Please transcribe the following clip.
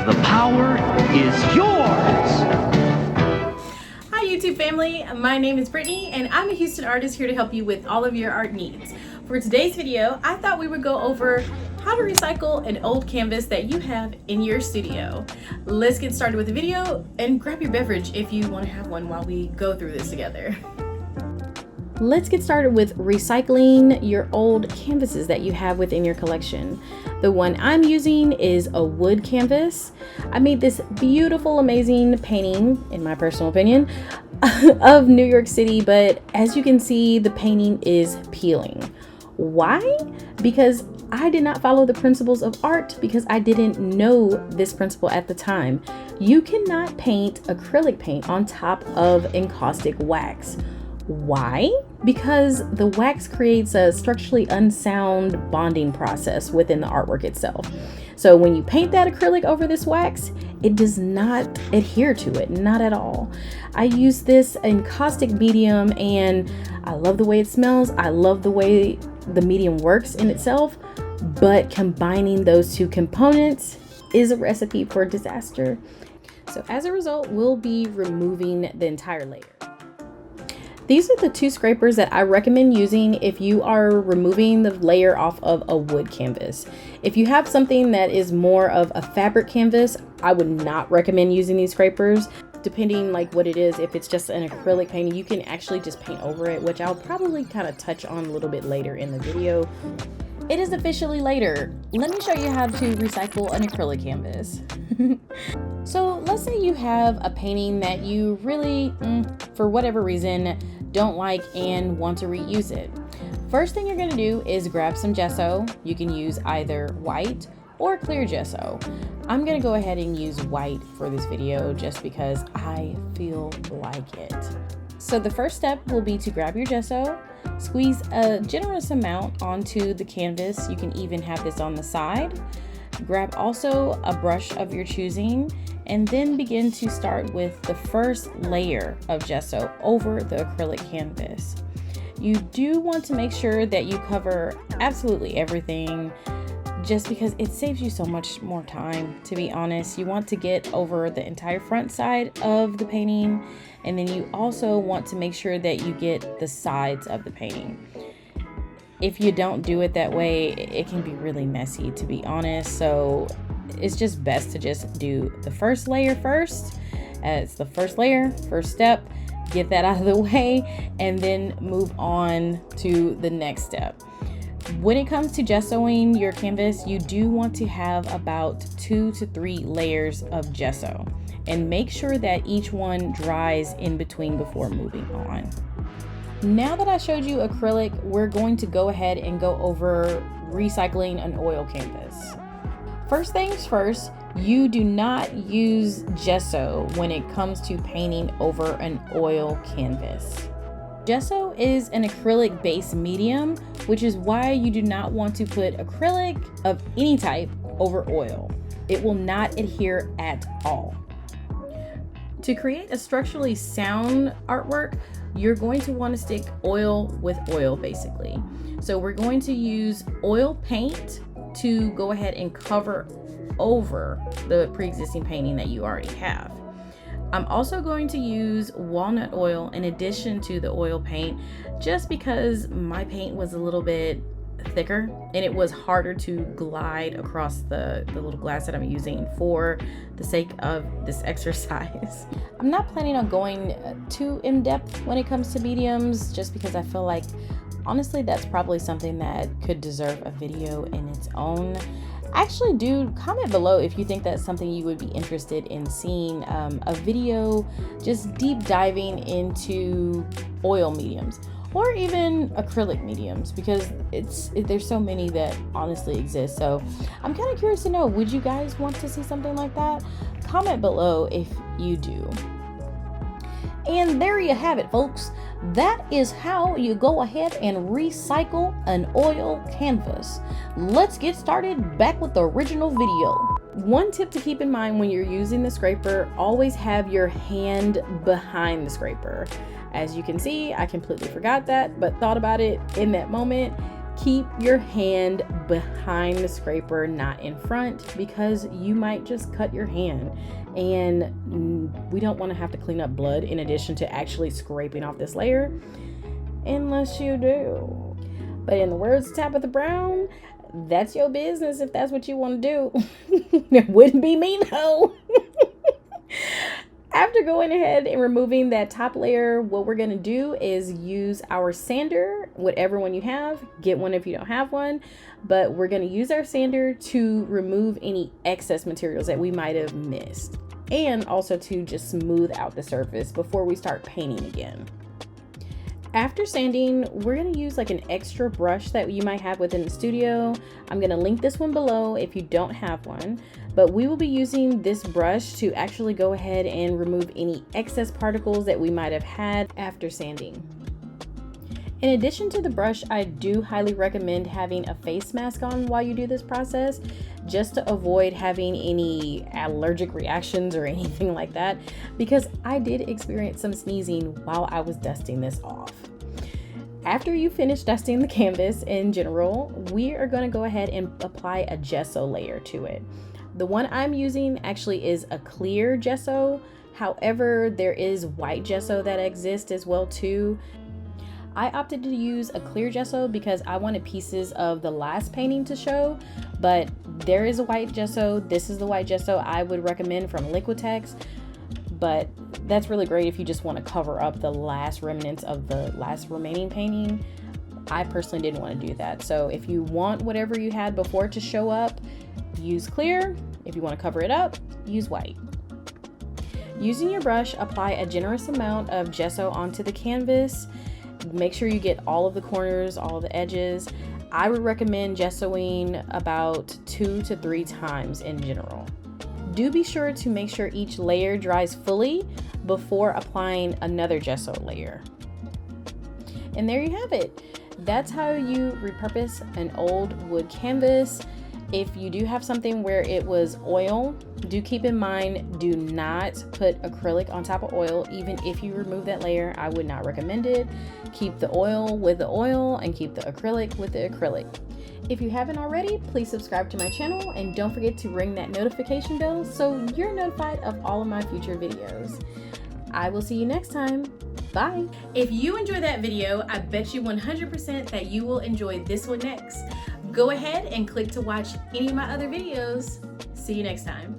The power is yours. Hi YouTube family, my name is Brittany and I'm a Houston artist here to help you with all of your art needs. For today's video, I thought we would go over how to recycle an old canvas that you have in your studio. Let's get started with the video and grab your beverage if you want to have one while we go through this together. Let's get started with recycling your old canvases that you have within your collection. The one I'm using is a wood canvas. I made this beautiful, amazing painting, in my personal opinion, of New York City, but as you can see, the painting is peeling. Why? Because I did not follow the principles of art because I didn't know this principle at the time. You cannot paint acrylic paint on top of encaustic wax. Why? Because the wax creates a structurally unsound bonding process within the artwork itself. So when you paint that acrylic over this wax, it does not adhere to it, not at all. I use this encaustic medium and I love the way it smells. I love the way the medium works in itself, but combining those two components is a recipe for disaster. So as a result, we'll be removing the entire layer. These are the two scrapers that I recommend using if you are removing the layer off of a wood canvas. If you have something that is more of a fabric canvas, I would not recommend using these scrapers. Depending like what it is, if it's just an acrylic painting, you can actually just paint over it, which I'll probably kind of touch on a little bit later in the video. It is officially later. Let me show you how to recycle an acrylic canvas. So let's say you have a painting that you really, for whatever reason, don't like and want to reuse it. First thing you're gonna do is grab some gesso. You can use either white or clear gesso. I'm gonna go ahead and use white for this video just because I feel like it. So the first step will be to grab your gesso, squeeze a generous amount onto the canvas. You can even have this on the side. Grab also a brush of your choosing and then begin to start with the first layer of gesso over the acrylic canvas. You do want to make sure that you cover absolutely everything just because it saves you so much more time, to be honest. You want to get over the entire front side of the painting, and then you also want to make sure that you get the sides of the painting. If you don't do it that way, it can be really messy, to be honest. So it's just best to just do the first layer first. It's the first layer, first step, get that out of the way, and then move on to the next step. When it comes to gessoing your canvas, you do want to have about 2 to 3 layers of gesso, and make sure that each one dries in between before moving on. Now that I showed you acrylic, we're going to go ahead and go over recycling an oil canvas. First things first, you do not use gesso when it comes to painting over an oil canvas. Gesso is an acrylic based medium, which is why you do not want to put acrylic of any type over oil. It will not adhere at all. To create a structurally sound artwork, you're going to want to stick oil with oil basically. So we're going to use oil paint to go ahead and cover over the pre-existing painting that you already have. I'm also going to use walnut oil in addition to the oil paint just because my paint was a little bit thicker and it was harder to glide across the little glass that I'm using for the sake of this exercise. I'm not planning on going too in depth when it comes to mediums just because I feel like honestly that's probably something that could deserve a video in its own. Actually, do comment below if you think that's something you would be interested in seeing, a video just deep diving into oil mediums or even acrylic mediums, because there's so many that honestly exist. So I'm kind of curious to know, would you guys want to see something like that? Comment below if you do. And there you have it, folks. That is how you go ahead and recycle an oil canvas. Let's get started back with the original video. One tip to keep in mind when you're using the scraper, always have your hand behind the scraper. As you can see, I completely forgot that, but thought about it in that moment. Keep your hand behind the scraper, not in front, because you might just cut your hand, and we don't want to have to clean up blood in addition to actually scraping off this layer, unless you do. But in the words of Tabitha Brown, that's your business if that's what you want to do. It wouldn't be me though. After going ahead and removing that top layer, what we're going to do is use our sander, whatever one you have. Get one if you don't have one, but we're going to use our sander to remove any excess materials that we might have missed, and also to just smooth out the surface before we start painting again. After sanding, we're going to use like an extra brush that you might have within the studio. I'm going to link this one below if you don't have one, but we will be using this brush to actually go ahead and remove any excess particles that we might have had after sanding. In addition to the brush, I do highly recommend having a face mask on while you do this process, just to avoid having any allergic reactions or anything like that, because I did experience some sneezing while I was dusting this off. After you finish dusting the canvas in general, we are going to go ahead and apply a gesso layer to it. The one I'm using actually is a clear gesso. However, there is white gesso that exists as well too. I opted to use a clear gesso because I wanted pieces of the last painting to show, but there is a white gesso. This is the white gesso I would recommend from Liquitex, but that's really great if you just want to cover up the last remnants of the last remaining painting. I personally didn't want to do that. So if you want whatever you had before to show up, use clear. If you want to cover it up, use white. Using your brush, apply a generous amount of gesso onto the canvas. Make sure you get all of the corners, all of the edges. I would recommend gessoing about 2 to 3 times in general. Do be sure to make sure each layer dries fully before applying another gesso layer. And there you have it. That's how you repurpose an old wood canvas. If you do have something where it was oil, do keep in mind, do not put acrylic on top of oil. Even if you remove that layer, I would not recommend it. Keep the oil with the oil and keep the acrylic with the acrylic. If you haven't already, please subscribe to my channel and don't forget to ring that notification bell so you're notified of all of my future videos. I will see you next time. Bye. If you enjoyed that video, I bet you 100% that you will enjoy this one next. Go ahead and click to watch any of my other videos. See you next time.